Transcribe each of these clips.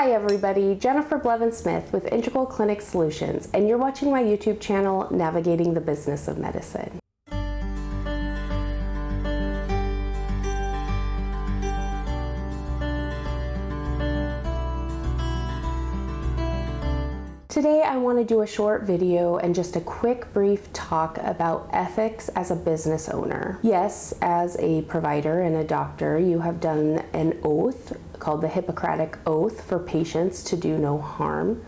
Hi everybody, Jennifer Blevins-Smith with Integral Clinic Solutions, and you're watching my YouTube channel, Navigating the Business of Medicine. Today I want to do a short video and just a quick brief talk about ethics as a business owner. Yes, as a provider and a doctor, you have done an oath called the Hippocratic Oath for patients to do no harm.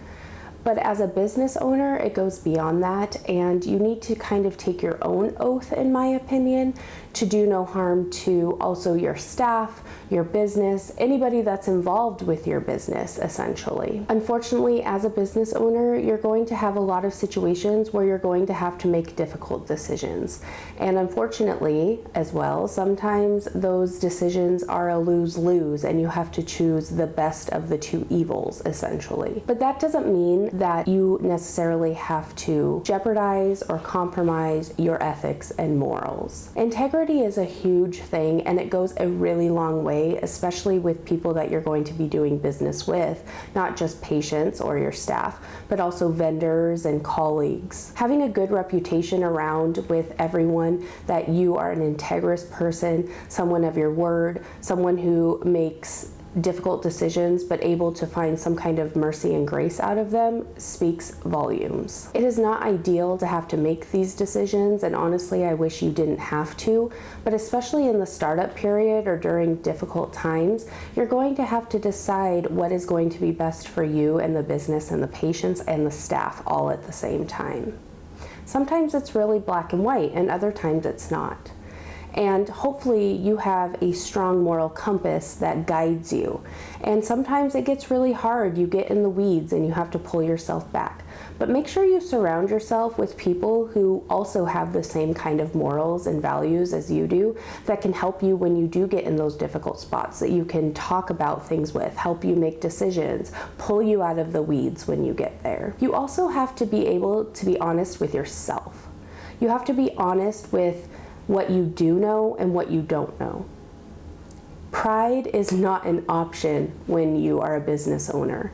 But as a business owner, it goes beyond that, and you need to kind of take your own oath, in my opinion, to do no harm to also your staff, your business, anybody that's involved with your business, essentially. Unfortunately, as a business owner, you're going to have a lot of situations where you're going to have to make difficult decisions. And unfortunately, as well, sometimes those decisions are a lose-lose, and you have to choose the best of the two evils, essentially. But that doesn't mean that you necessarily have to jeopardize or compromise your ethics and morals. Integrity is a huge thing, and it goes a really long way, especially with people that you're going to be doing business with, not just patients or your staff, but also vendors and colleagues. Having a good reputation around with everyone that you are an integrous person, someone of your word, someone who makes difficult decisions but able to find some kind of mercy and grace out of them speaks volumes. It is not ideal to have to make these decisions, and honestly I wish you didn't have to, but especially in the startup period or during difficult times, you're going to have to decide what is going to be best for you and the business and the patients and the staff all at the same time. Sometimes it's really black and white, and other times it's not. And hopefully you have a strong moral compass that guides you. And sometimes it gets really hard. You get in the weeds and you have to pull yourself back. But make sure you surround yourself with people who also have the same kind of morals and values as you do, that can help you when you do get in those difficult spots, that you can talk about things with, help you make decisions, pull you out of the weeds when you get there. You also have to be able to be honest with yourself. You have to be honest with what you do know and what you don't know. Pride is not an option when you are a business owner.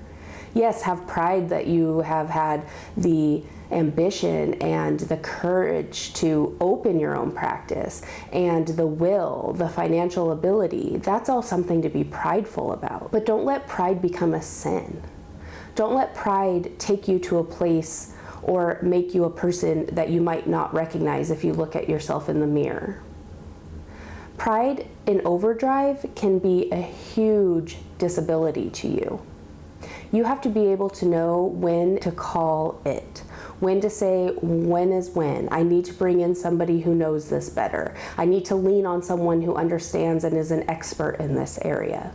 Yes, have pride that you have had the ambition and the courage to open your own practice, and the will, the financial ability. That's all something to be prideful about. But don't let pride become a sin. Don't let pride take you to a place or make you a person that you might not recognize if you look at yourself in the mirror. Pride in overdrive can be a huge disability to you. You have to be able to know when to call it, when to say when is when. I need to bring in somebody who knows this better. I need to lean on someone who understands and is an expert in this area.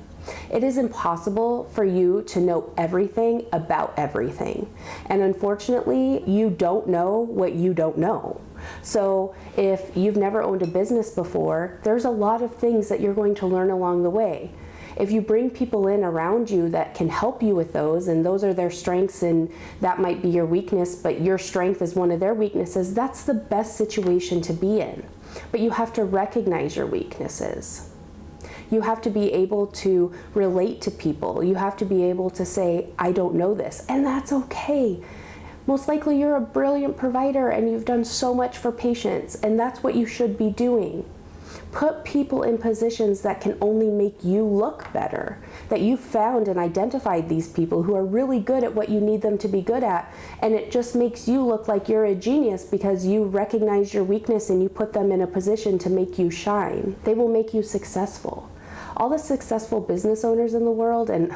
It is impossible for you to know everything about everything. And unfortunately, you don't know what you don't know. So if you've never owned a business before, there's a lot of things that you're going to learn along the way. If you bring people in around you that can help you with those, and those are their strengths and that might be your weakness, but your strength is one of their weaknesses, that's the best situation to be in. But you have to recognize your weaknesses. You have to be able to relate to people. You have to be able to say, I don't know this, and that's okay. Most likely you're a brilliant provider and you've done so much for patients, and that's what you should be doing. Put people in positions that can only make you look better, that you found and identified these people who are really good at what you need them to be good at, and it just makes you look like you're a genius because you recognize your weakness and you put them in a position to make you shine. They will make you successful. All the successful business owners in the world, and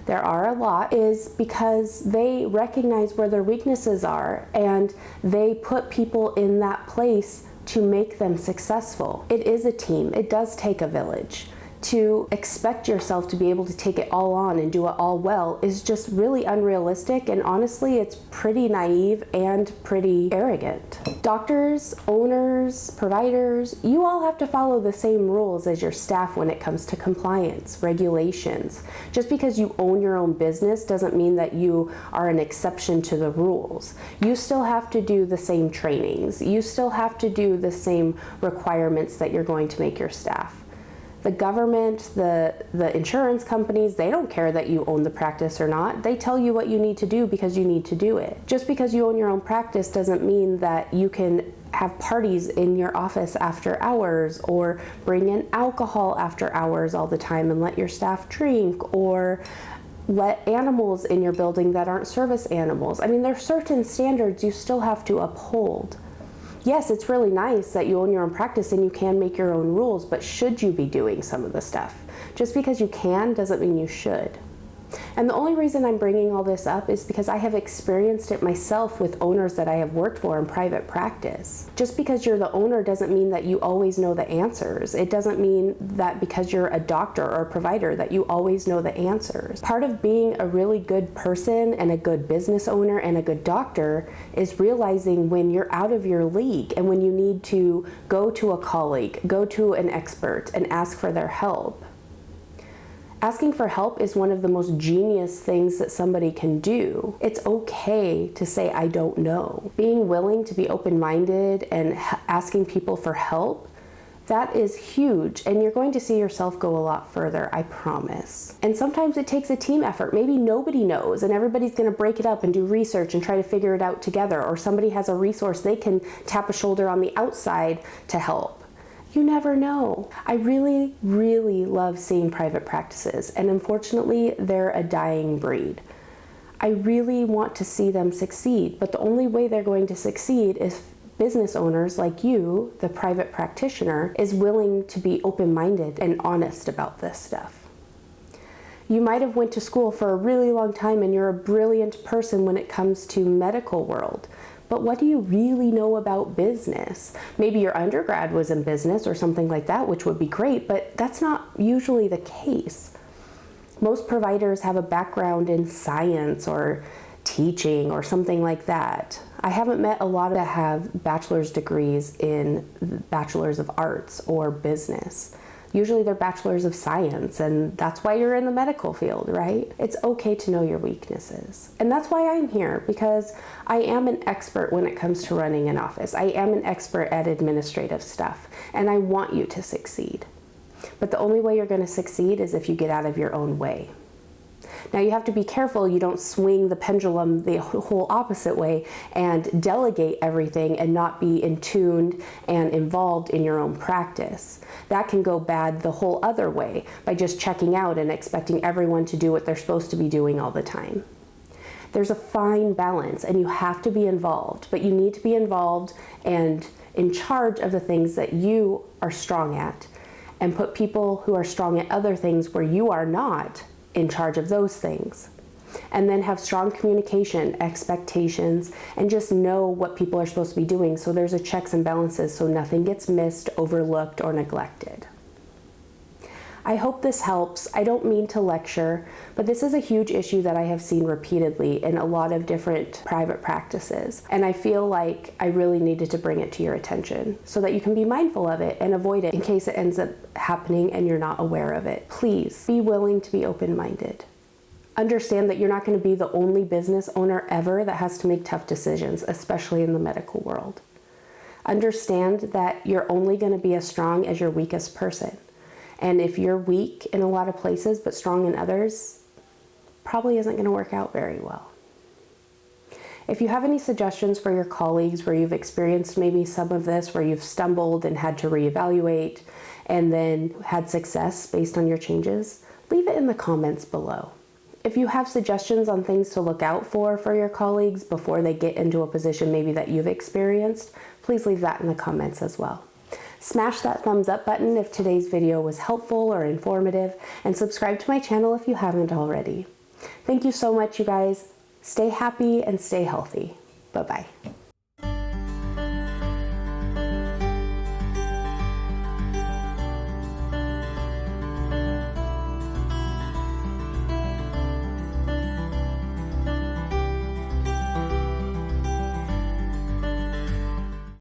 there are a lot, is because they recognize where their weaknesses are and they put people in that place to make them successful. It is a team. It does take a village. To expect yourself to be able to take it all on and do it all well is just really unrealistic, and honestly it's pretty naive and pretty arrogant. Doctors, owners, providers, you all have to follow the same rules as your staff when it comes to compliance, regulations. Just because you own your own business doesn't mean that you are an exception to the rules. You still have to do the same trainings. You still have to do the same requirements that you're going to make your staff. The government, the insurance companies, they don't care that you own the practice or not. They tell you what you need to do because you need to do it. Just because you own your own practice doesn't mean that you can have parties in your office after hours, or bring in alcohol after hours all the time and let your staff drink, or let animals in your building that aren't service animals. I mean, there are certain standards you still have to uphold. Yes, it's really nice that you own your own practice and you can make your own rules, but should you be doing some of the stuff? Just because you can doesn't mean you should. And the only reason I'm bringing all this up is because I have experienced it myself with owners that I have worked for in private practice. Just because you're the owner doesn't mean that you always know the answers. It doesn't mean that because you're a doctor or a provider that you always know the answers. Part of being a really good person and a good business owner and a good doctor is realizing when you're out of your league and when you need to go to a colleague, go to an expert and ask for their help. Asking for help is one of the most genius things that somebody can do. It's okay to say, I don't know. Being willing to be open-minded and asking people for help, that is huge, and you're going to see yourself go a lot further, I promise. And sometimes it takes a team effort. Maybe nobody knows and everybody's gonna break it up and do research and try to figure it out together, or somebody has a resource they can tap a shoulder on the outside to help. You never know. I really, really love seeing private practices, and unfortunately, they're a dying breed. I really want to see them succeed, but the only way they're going to succeed is business owners like you, the private practitioner, is willing to be open-minded and honest about this stuff. You might have went to school for a really long time and you're a brilliant person when it comes to medical world. But what do you really know about business? Maybe your undergrad was in business or something like that, which would be great, but that's not usually the case. Most providers have a background in science or teaching or something like that. I haven't met a lot that have bachelor's degrees in bachelor's of arts or business. Usually they're bachelors of science, and that's why you're in the medical field, right? It's okay to know your weaknesses. And that's why I'm here, because I am an expert when it comes to running an office. I am an expert at administrative stuff, and I want you to succeed. But the only way you're going to succeed is if you get out of your own way. Now you have to be careful you don't swing the pendulum the whole opposite way and delegate everything and not be in tuned and involved in your own practice. That can go bad the whole other way by just checking out and expecting everyone to do what they're supposed to be doing all the time. There's a fine balance, and you have to be involved, but you need to be involved and in charge of the things that you are strong at, and put people who are strong at other things where you are not in charge of those things. And then have strong communication, expectations, and just know what people are supposed to be doing, so there's a checks and balances so nothing gets missed, overlooked, or neglected. I hope this helps. I don't mean to lecture, but this is a huge issue that I have seen repeatedly in a lot of different private practices. And I feel like I really needed to bring it to your attention so that you can be mindful of it and avoid it in case it ends up happening and you're not aware of it. Please be willing to be open-minded. Understand that you're not going to be the only business owner ever that has to make tough decisions, especially in the medical world. Understand that you're only going to be as strong as your weakest person. And if you're weak in a lot of places but strong in others, probably isn't going to work out very well. If you have any suggestions for your colleagues where you've experienced maybe some of this, where you've stumbled and had to reevaluate and then had success based on your changes, leave it in the comments below. If you have suggestions on things to look out for your colleagues before they get into a position maybe that you've experienced, please leave that in the comments as well. Smash that thumbs up button if today's video was helpful or informative, and subscribe to my channel if you haven't already. Thank you so much, you guys. Stay happy and stay healthy. Bye-bye.